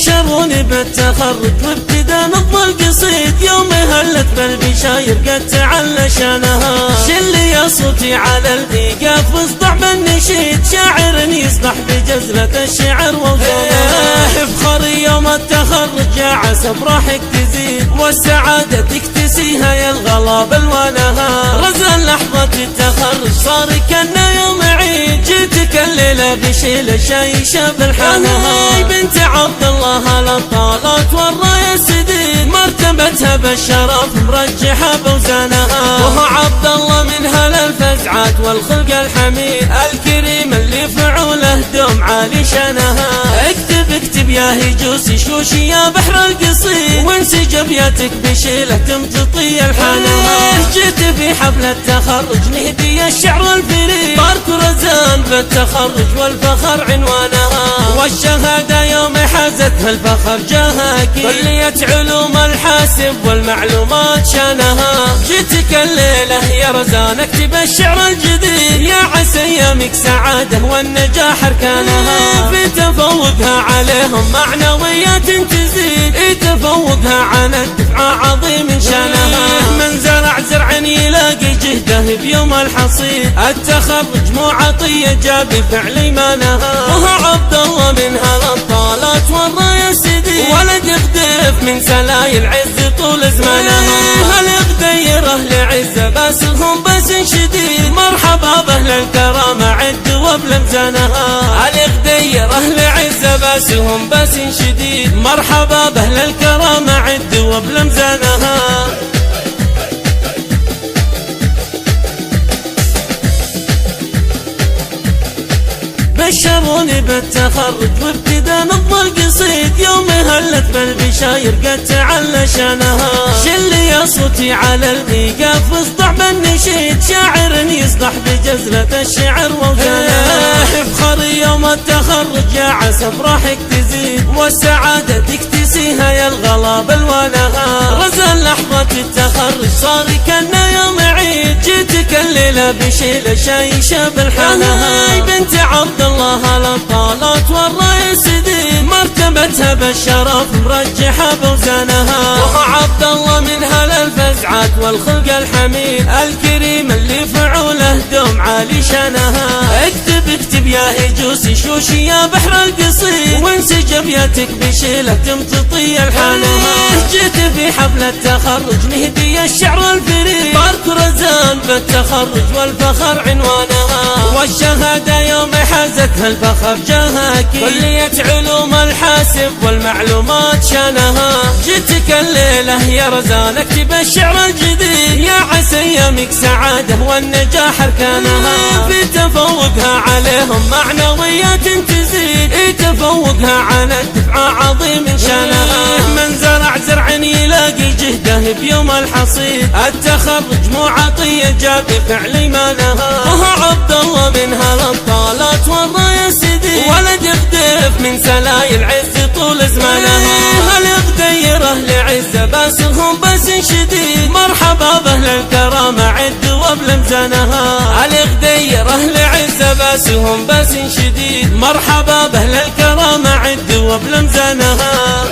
بشروني بالتخرج وابتدى نظم القصيد، يوم هلت بالبشاير قد تعلى شانها. شلي يا صوتي على الإيقاف واصدع بالنشيد، شاعر يصدح بجزلة الشعر ووزنها. افخري يوم التخرج يا عسى افراحك تزيد، والسعادة تكتسيها يا الغلا بالوانها. غزل لحظة التخرج صار كأنه يوم عيد، جيتك الليلة بشيل الشايشة بالحنها. بنت عبد الله للطالات والراية السديد، مرتبتها بالشرف مرجحة بوزنها. وهو عبد الله منها للفزعات والخلق الحميد، الكريم اللي فعوله دوم عالي شانها. اكتب يا هجوسي شوشي يا بحر القصيد، وانسجب ياتك بشيله تمتطي الحنها. جيت في حفل التخرج نهدي الشعر الفريد، بارك رزان بالتخرج والفخر عنوانها. والشهادة يوم حازتها الفخر جاها اكيد، كلية علوم الحاسب والمعلومات شانها. جيتك الليلة يا رزان اكتب الشعر الجديد، يا عسى ايامك سعادة والنجاح اركانها. في تفوقها عليهم معنويات تزيد، تفوقها عن الدفعة عظيم شانها. من زرع زرع يلاقي جهده بيوم الحصيد، التخرج مو عطية جاب فعلي ما نهى. وهو عبد الله منها للطالات والراية السديد، ولد يخدف من سلايل عز طول زمانها. الغديره لعزة باسلهم بس شديد، مرحبا باهل الكرامة عد وبلمزانها. الغديره لعزة باسلهم بس شديد، مرحبا باهل الكرامة عد وبلمزانها. بشروني بالتخرج وابتدى نظم القصيد، يوم هلت بالبشاير قد تعلى شانها. شلي يا صوتي على الإيقاف واصدع بالنشيد، شاعر يصدح بجزلة الشعر ووزنها. افخري يوم التخرج يا عسى افراحك تزيد، والسعادة تكتسيها يا الغلا بالوانها. غزل لحظة التخرج صار كأنه يوم عيد، جيتك الليلة بشيل الشايشة بالحنها. بنت عبد الله للطالات والراية السديد، مرتبتها بالشرف مرجحة بوزنها. وهو عبد الله منها للفزعات والخلق الحميد، الكريم اللي فعوله دوم عالي شانها. اكتب يا هجوسي شوشي يا بحر القصيد، وانسجب ياتك بشيله تمتطي الحنها. جيت في حفل التخرج نهدي الشعر الفريد، بارك رزان بالتخرج والفخر عنوانها. والشهادة يوم حازتها الفخر جاها اكيد، كلية علوم الحاسب والمعلومات شانها. جيتك الليلة يا رزان اكتب الشعر الجديد، يا عسى ايامك سعادة والنجاح اركانها. في تفوقها عليهم معنويات تزيد، تفوقها عن الدفعة عظيم شانها. من زرع زرع يلاقي جهده بيوم الحصيد، التخرج مو عطية جاب فعلي ما نهى. وهو عبد الله منها للطالات والراية السديد، ولد يخدف من سلايل عز طول زمانها. الغديره لعزة باسلهم بس شديد، مرحبا باهل الكرامة عد وبلمزانها. الغديره لعزة باسلهم بس شديد، مرحبا باهل الكرامة عد وبلمزانها.